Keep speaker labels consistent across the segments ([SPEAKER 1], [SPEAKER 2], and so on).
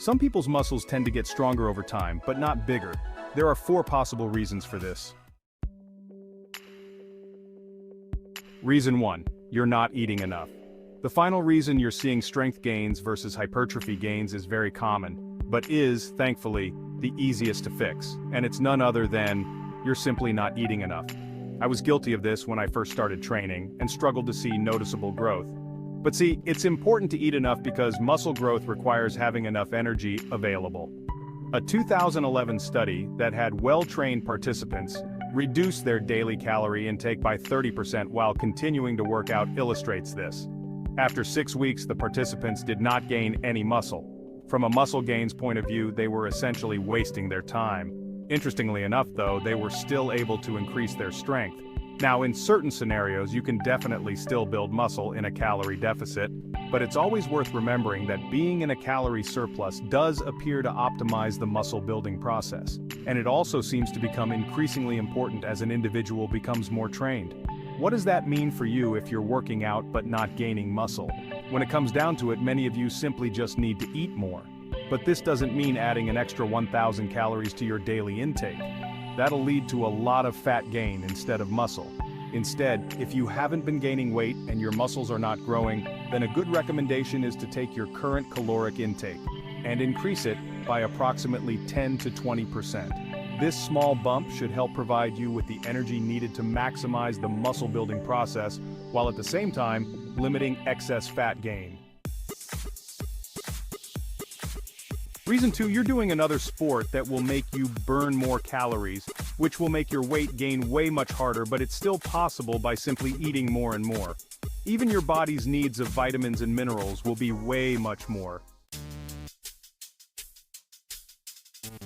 [SPEAKER 1] Some people's muscles tend to get stronger over time, but not bigger. There are 4 possible reasons for this. Reason 1. You're not eating enough. The final reason you're seeing strength gains versus hypertrophy gains is very common, but is, thankfully, the easiest to fix, and it's none other than you're simply not eating enough. I was guilty of this when I first started training and struggled to see noticeable growth. But see, it's important to eat enough because muscle growth requires having enough energy available. A 2011 study that had well-trained participants reduced their daily calorie intake by 30% while continuing to work out illustrates this. After 6 weeks, the participants did not gain any muscle. From a muscle gains point of view, they were essentially wasting their time. Interestingly enough, though, they were still able to increase their strength. Now, in certain scenarios, you can definitely still build muscle in a calorie deficit, but it's always worth remembering that being in a calorie surplus does appear to optimize the muscle building process, and it also seems to become increasingly important as an individual becomes more trained. What does that mean for you if you're working out but not gaining muscle? When it comes down to it, many of you simply just need to eat more. But this doesn't mean adding an extra 1,000 calories to your daily intake. That'll lead to a lot of fat gain instead of muscle. Instead, if you haven't been gaining weight and your muscles are not growing, then a good recommendation is to take your current caloric intake and increase it by approximately 10 to 20%. This small bump should help provide you with the energy needed to maximize the muscle building process, while at the same time, limiting excess fat gain. Reason 2, you're doing another sport that will make you burn more calories, which will make your weight gain way much harder, but it's still possible by simply eating more and more. Even your body's needs of vitamins and minerals will be way much more.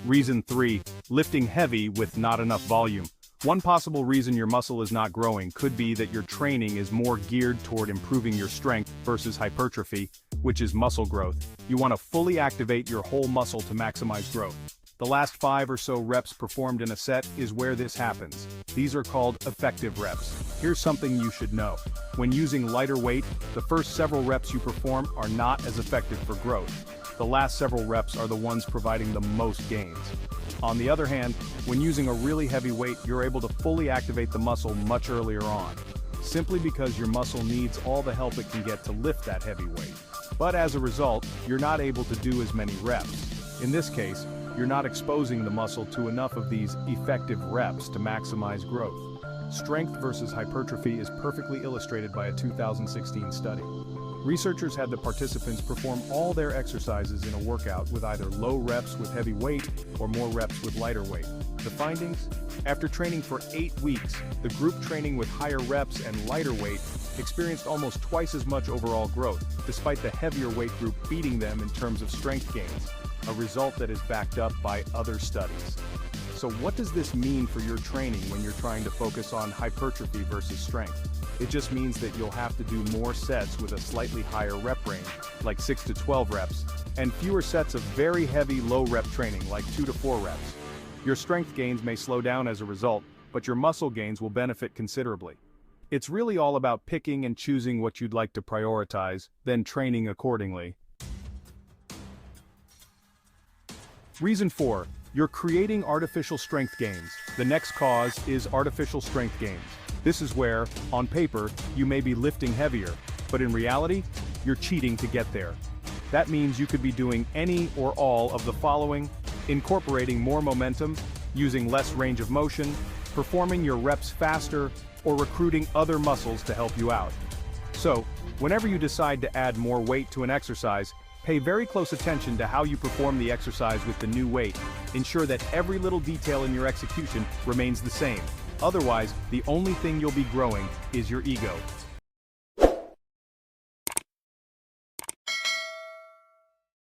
[SPEAKER 1] Reason 3, lifting heavy with not enough volume. One possible reason your muscle is not growing could be that your training is more geared toward improving your strength versus hypertrophy, which is muscle growth. You want to fully activate your whole muscle to maximize growth. The last 5 or so reps performed in a set is where this happens. These are called effective reps. Here's something you should know. When using lighter weight, the first several reps you perform are not as effective for growth. The last several reps are the ones providing the most gains. On the other hand, when using a really heavy weight, you're able to fully activate the muscle much earlier on, simply because your muscle needs all the help it can get to lift that heavy weight. But as a result, you're not able to do as many reps. In this case, you're not exposing the muscle to enough of these effective reps to maximize growth. Strength versus hypertrophy is perfectly illustrated by a 2016 study. Researchers had the participants perform all their exercises in a workout with either low reps with heavy weight or more reps with lighter weight. The findings? After training for 8 weeks, the group training with higher reps and lighter weight experienced almost twice as much overall growth, despite the heavier weight group beating them in terms of strength gains, a result that is backed up by other studies. So what does this mean for your training when you're trying to focus on hypertrophy versus strength? It just means that you'll have to do more sets with a slightly higher rep range, like 6 to 12 reps, and fewer sets of very heavy low rep training, like 2 to 4 reps. Your strength gains may slow down as a result, but your muscle gains will benefit considerably. It's really all about picking and choosing what you'd like to prioritize, then training accordingly. Reason 4, you're creating artificial strength gains. The next cause is artificial strength gains. This is where, on paper, you may be lifting heavier, but in reality, you're cheating to get there. That means you could be doing any or all of the following: incorporating more momentum, using less range of motion, performing your reps faster, or recruiting other muscles to help you out. So, whenever you decide to add more weight to an exercise, pay very close attention to how you perform the exercise with the new weight. Ensure that every little detail in your execution remains the same. Otherwise, the only thing you'll be growing is your ego.